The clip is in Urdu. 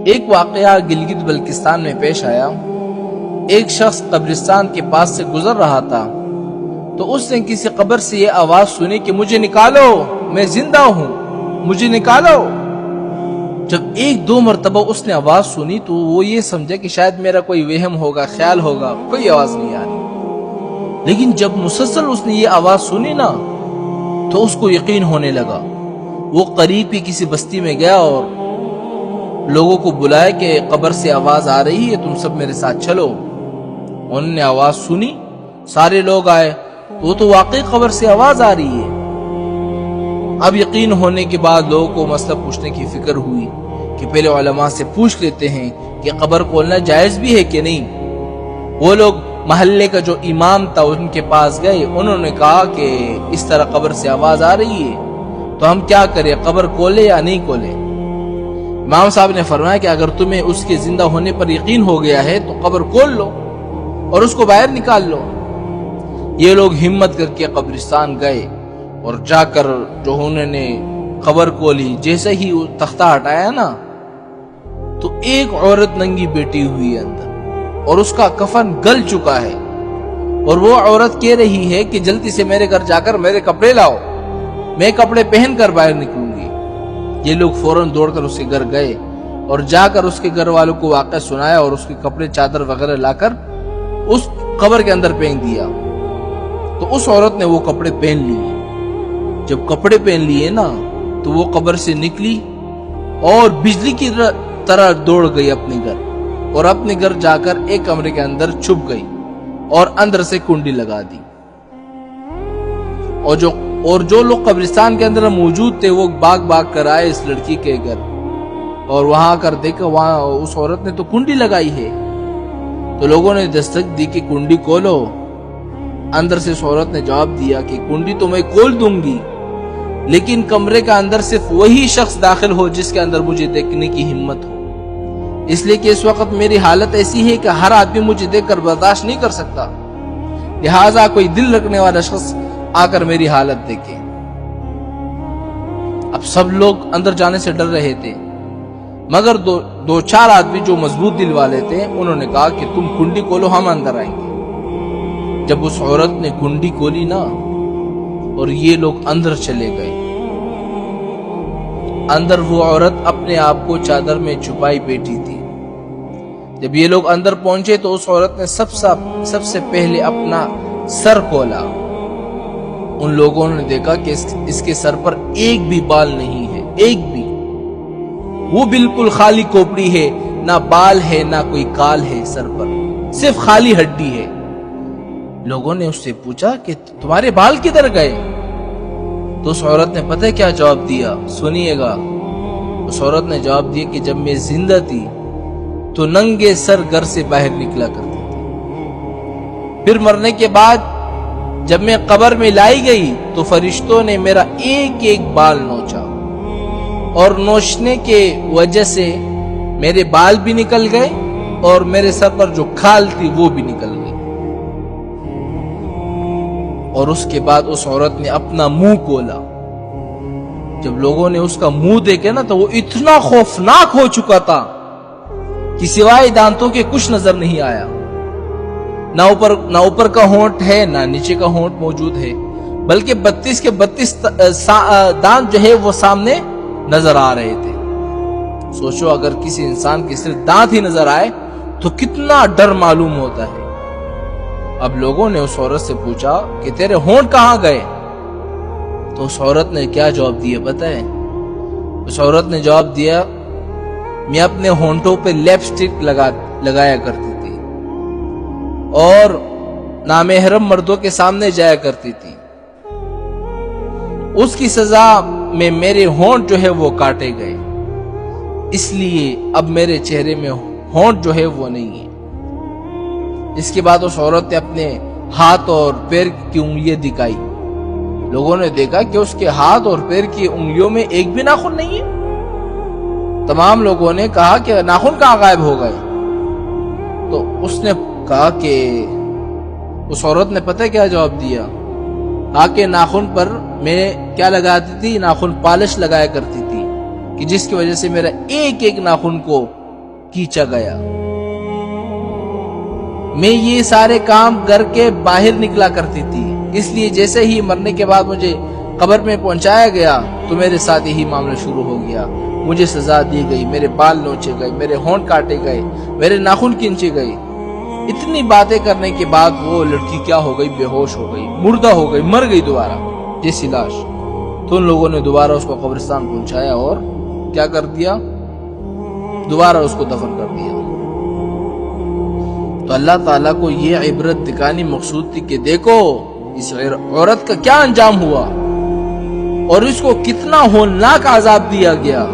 ایک واقعہ گلگت بلتستان میں پیش آیا۔ ایک شخص قبرستان کے پاس سے گزر رہا تھا تو اس نے کسی قبر سے یہ آواز سنی کہ مجھے نکالو، میں زندہ ہوں، مجھے نکالو۔ جب ایک دو مرتبہ اس نے آواز سنی تو وہ یہ سمجھا کہ شاید میرا کوئی وہم ہوگا، خیال ہوگا، کوئی آواز نہیں آ رہی۔ لیکن جب مسلسل اس نے یہ آواز سنی نا تو اس کو یقین ہونے لگا۔ وہ قریب کی کسی بستی میں گیا اور لوگوں کو بلایا کہ قبر سے آواز آ رہی ہے، تم سب میرے ساتھ چلو۔ انہوں نے آواز سنی، سارے لوگ آئے، وہ تو واقعی قبر سے آواز آ رہی ہے۔ اب یقین ہونے کے بعد لوگوں کو مسئلہ پوچھنے کی فکر ہوئی کہ پہلے علماء سے پوچھ لیتے ہیں کہ قبر کھولنا جائز بھی ہے کہ نہیں۔ وہ لوگ محلے کا جو امام تھا ان کے پاس گئے، انہوں نے کہا کہ اس طرح قبر سے آواز آ رہی ہے تو ہم کیا کریں، قبر کھولے یا نہیں کھولے؟ امام صاحب نے فرمایا کہ اگر تمہیں اس کے زندہ ہونے پر یقین ہو گیا ہے تو قبر کھول لو اور اس کو باہر نکال لو۔ یہ لوگ ہمت کر کے قبرستان گئے اور جا کر جو انہوں نے قبر کھولی، جیسے ہی تختہ ہٹایا نا تو ایک عورت ننگی بیٹھی ہوئی ہے اندر اور اس کا کفن گل چکا ہے، اور وہ عورت کہہ رہی ہے کہ جلدی سے میرے گھر جا کر میرے کپڑے لاؤ، میں کپڑے پہن کر باہر نکلوں گی۔ یہ لوگ فوراً دوڑ کر اس کے گھر گئے اور جا کر اس کے گھر والوں کو واقعہ سنایا اور اس کے کپڑے چادر وغیرہ لا کر اس قبر کے اندر پہن دیا۔ تو اس عورت نے وہ کپڑے پہن لیے۔ جب کپڑے پہن لیے نا تو وہ قبر سے نکلی اور بجلی کی طرح دوڑ گئی اپنے گھر، اور اپنے گھر جا کر ایک کمرے کے اندر چھپ گئی اور اندر سے کنڈی لگا دی۔ اور جو لوگ قبرستان کے اندر موجود تھے وہ باگ کر آئے اس لڑکی کے گھر، اور وہاں آ کر دیکھا وہاں اس عورت نے تو کنڈی لگائی ہے۔ تو لوگوں نے دستک دی کہ کنڈی کھولو۔ اندر سے اس عورت نے جواب دیا کہ کنڈی تو میں کھول دوں گی، لیکن کمرے کا اندر صرف وہی شخص داخل ہو جس کے اندر مجھے دیکھنے کی ہمت ہو، اس لیے کہ اس وقت میری حالت ایسی ہے کہ ہر آدمی مجھے دیکھ کر برداشت نہیں کر سکتا، لہٰذا کوئی دل رکھنے والا شخص آ کر میری حالت دیکھے۔ اب سب لوگ اندر جانے سے ڈر رہے تھے، مگر دو چار آدمی جو مضبوط دل والے تھے انہوں نے کہا کہ تم کنڈی کھولو، ہم اندر آئیں گے۔ جب اس عورت نے کنڈی کھولی نا اور یہ لوگ اندر چلے گئے، اندر وہ عورت اپنے آپ کو چادر میں چھپائی بیٹھی تھی۔ جب یہ لوگ اندر پہنچے تو اس عورت نے سب سے پہلے اپنا سر کھولا۔ ان لوگوں نے دیکھا کہ اس کے سر پر ایک بھی بال نہیں ہے، ایک بھی، وہ بالکل خالی کھوپڑی ہے، نہ بال ہے نہ کوئی کال ہے سر پر، صرف خالی ہڈی ہے۔ لوگوں نے اس سے پوچھا کہ تمہارے بال کدھر گئے؟ تو اس عورت نے پتہ کیا جواب دیا؟ سنیے گا۔ اس عورت نے جواب دیا کہ جب میں زندہ تھی تو ننگے سر گھر سے باہر نکلا کرتی تھی، پھر مرنے کے بعد جب میں قبر میں لائی گئی تو فرشتوں نے میرا ایک ایک بال نوچا، اور نوچنے کے وجہ سے میرے بال بھی نکل گئے اور میرے سر پر جو کھال تھی وہ بھی نکل گئی۔ اور اس کے بعد اس عورت نے اپنا منہ کھولا۔ جب لوگوں نے اس کا منہ دیکھا نا تو وہ اتنا خوفناک ہو چکا تھا کہ سوائے دانتوں کے کچھ نظر نہیں آیا، نہ اوپر کا ہونٹ ہے نہ نیچے کا ہونٹ موجود ہے، بلکہ 32 کے 32 دانت جو ہے وہ سامنے نظر آ رہے تھے۔ سوچو اگر کسی انسان کے صرف دانت ہی نظر آئے تو کتنا ڈر معلوم ہوتا ہے۔ اب لوگوں نے اس عورت سے پوچھا کہ تیرے ہونٹ کہاں گئے؟ تو اس عورت نے کیا جواب دیا پتہ ہے؟ اس عورت نے جواب دیا، میں اپنے ہونٹوں پہ لپسٹک لگایا کرتی تھی اور نامحرم مردوں کے سامنے جایا کرتی تھی، اس کی سزا میں میرے ہونٹ جو ہے وہ کاٹے گئے، اس لیے اب میرے چہرے میں ہونٹ جو ہے وہ نہیں ہے۔ اس کے بعد اس عورت نے اپنے ہاتھ اور پیر کی انگلیاں دکھائی۔ لوگوں نے دیکھا کہ اس کے ہاتھ اور پیر کی انگلیوں میں ایک بھی ناخن نہیں ہے۔ تمام لوگوں نے کہا کہ ناخن کہاں غائب ہو گئے؟ تو اس نے کہا کہ اس عورت نے پتہ کیا جواب دیا؟ کہا کہ ناخن پر میں کیا لگاتی تھی؟ ناخن پالش لگایا کرتی تھی کہ جس کی وجہ سے میرا ایک ایک ناخن کو کھینچا گیا۔ میں یہ سارے کام کر کے باہر نکلا کرتی تھی، اس لیے جیسے ہی مرنے کے بعد مجھے قبر میں پہنچایا گیا تو میرے ساتھ یہی معاملہ شروع ہو گیا۔ مجھے سزا دی گئی، میرے بال نوچے گئے، میرے ہونٹ کاٹے گئے، میرے ناخن کھینچے گئے۔ اتنی باتیں کرنے کے بعد وہ لڑکی کیا ہو گئی؟ بے ہوش ہو گئی، مردہ ہو گئی، مر گئی دوبارہ جیسی لاش۔ تو ان لوگوں نے دوبارہ اس کو قبرستان پہنچایا اور کیا کر دیا؟ دوبارہ اس کو دفن کر دیا۔ تو اللہ تعالیٰ کو یہ عبرت دکھانی مقصود تھی کہ دیکھو اس عورت کا کیا انجام ہوا اور اس کو کتنا ہولناک عذاب دیا گیا۔